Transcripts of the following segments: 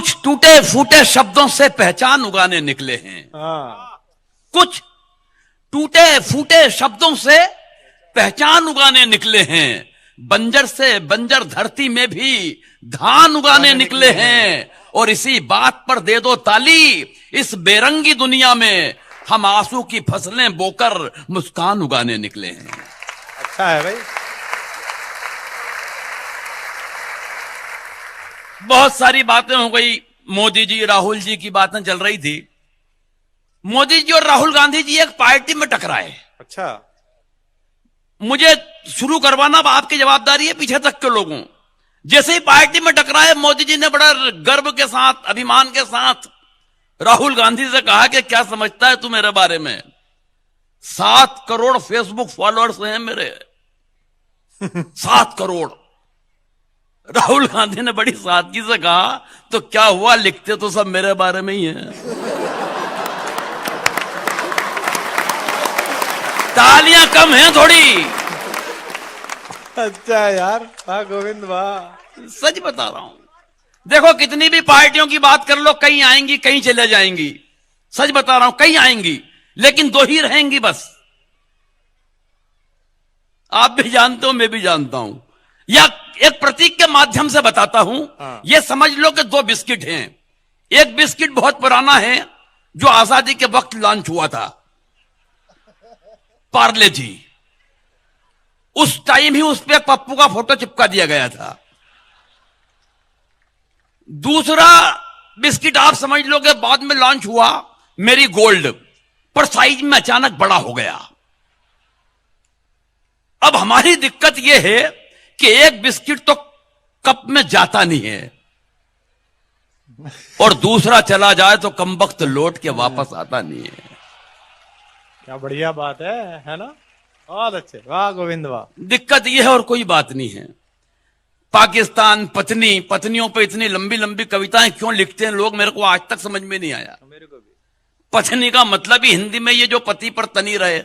कुछ टूटे फूटे शब्दों से पहचान उगाने निकले हैं। कुछ टूटे फूटे शब्दों से पहचान उगाने निकले हैं। बंजर से बंजर धरती में भी धान उगाने निकले हैं। और इसी बात पर दे दो ताली, इस बेरंगी दुनिया में हम आंसू की फसलें बोकर मुस्कान उगाने निकले हैं। अच्छा है भाई। बहुत सारी बातें हो गई, मोदी जी राहुल जी की बातें चल रही थी। मोदी जी और राहुल गांधी जी एक पार्टी में टकराए। अच्छा, मुझे शुरू करवाना अब आपकी जवाबदारी है, पीछे तक के लोगों। जैसे ही पार्टी में टकराए, मोदी जी ने बड़ा गर्व के साथ, अभिमान के साथ राहुल गांधी से कहा कि क्या समझता है तू मेरे बारे में? 7 करोड़ फेसबुक फॉलोअर्स हैं मेरे। 7 करोड़। राहुल गांधी ने बड़ी सादगी से कहा, तो क्या हुआ, लिखते तो सब मेरे बारे में ही है। तालियां कम हैं थोड़ी। अच्छा यार, वाह गोविंद वाह। सच बता रहा हूं। देखो, कितनी भी पार्टियों की बात कर लो, कहीं आएंगी कहीं चले जाएंगी। सच बता रहा हूं, कहीं आएंगी, लेकिन 2 ही रहेंगी बस। आप भी जानते हो, मैं भी जानता हूं। या एक प्रतीक के माध्यम से बताता हूं। यह समझ लो कि 2 बिस्किट हैं। एक बिस्किट बहुत पुराना है, जो आजादी के वक्त लॉन्च हुआ था, पार्ले जी। उस टाइम ही उस पर पप्पू का फोटो चिपका दिया गया था। दूसरा बिस्किट आप समझ लो कि बाद में लॉन्च हुआ, मेरी गोल्ड, पर साइज में अचानक बड़ा हो गया। अब हमारी दिक्कत यह है कि एक बिस्किट तो कप में जाता नहीं है, और दूसरा चला जाए तो कमबख्त लौट के वापस आता नहीं है। क्या बढ़िया बात है ना? बहुत अच्छे, वाह गोविंद वाह। दिक्कत यह है और कोई बात नहीं है। पाकिस्तान पत्नी, पत्नियों पे इतनी लंबी लंबी कविताएं क्यों लिखते हैं लोग, मेरे को आज तक समझ में नहीं आया। मेरे को भी। पत्नी का मतलब ही हिंदी में ये जो पति पर तनी रहे।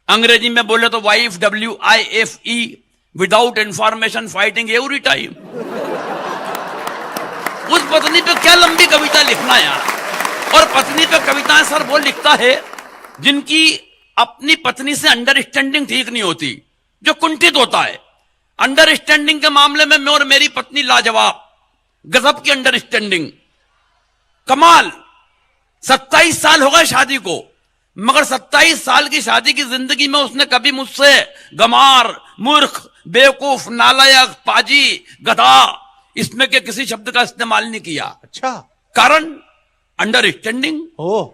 अंग्रेजी में बोले तो wife, WIFE, without information fighting every time. उस पत्नी पे क्या लंबी कविता लिखना यार। और पत्नी पे कविताएं सर वो लिखता है जिनकी अपनी पत्नी से अंडरस्टैंडिंग ठीक नहीं होती, जो कुंठित होता है। अंडरस्टैंडिंग के मामले में मैं और मेरी पत्नी लाजवाब, गजब की अंडरस्टैंडिंग, कमाल। 27 साल हो गए शादी को, मगर 27 साल की शादी की जिंदगी में उसने कभी मुझसे गमार, मूर्ख, बेवकूफ, नालायक, पाजी, गधा, इसमें के किसी शब्द का इस्तेमाल नहीं किया। अच्छा, कारण अंडरस्टैंडिंग ओ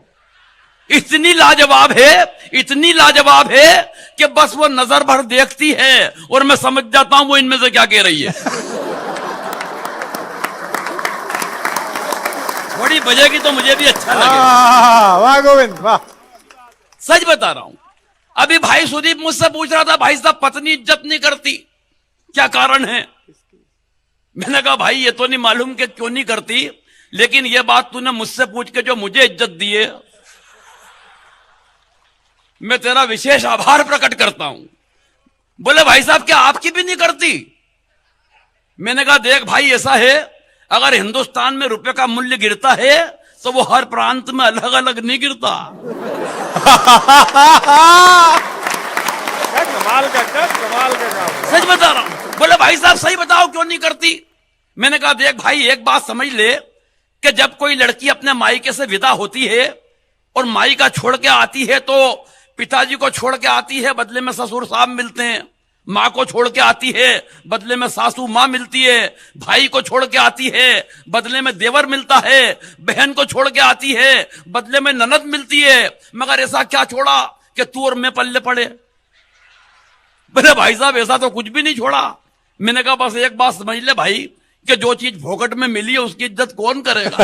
इतनी लाजवाब है, इतनी लाजवाब है कि बस वो नजर भर देखती है और मैं समझ जाता हूं वो इनमें से क्या कह रही है। थोड़ी बजेगी तो मुझे भी अच्छा लगेगा। वाह गोविंद वाह। सच बता रहा हूं। अभी भाई सुदीप मुझसे पूछ रहा था, भाई साहब पत्नी इज्जत नहीं करती, क्या कारण है? मैंने कहा भाई ये तो नहीं मालूम कि क्यों नहीं करती, लेकिन ये बात तूने मुझसे पूछ के जो मुझे इज्जत दी है, मैं तेरा विशेष आभार प्रकट करता हूं। बोले भाई साहब क्या आपकी भी नहीं करती? मैंने कहा देख भाई, ऐसा है, अगर हिंदुस्तान में रुपए का मूल्य गिरता है तो वो हर प्रांत में अलग अलग नहीं गिरता। कमाल का काम। सच बता रहा हूं। बोले भाई साहब सही बताओ क्यों नहीं करती? मैंने कहा देख भाई, एक बात समझ ले कि जब कोई लड़की अपने मायके से विदा होती है और मायका छोड़ के आती है, तो पिताजी को छोड़ के आती है, बदले में ससुर साहब मिलते हैं। माँ को छोड़ के आती है, बदले में सासू माँ मिलती है। भाई को छोड़ के आती है, बदले में देवर मिलता है। बहन को छोड़ के आती है, बदले में ननद मिलती है। मगर ऐसा क्या छोड़ा कि तू और मैं पल्ले पड़े? बोले भाई साहब ऐसा तो कुछ भी नहीं छोड़ा। मैंने कहा बस एक बात समझ ले भाई कि जो चीज फोकट में मिली है उसकी इज्जत कौन करेगा।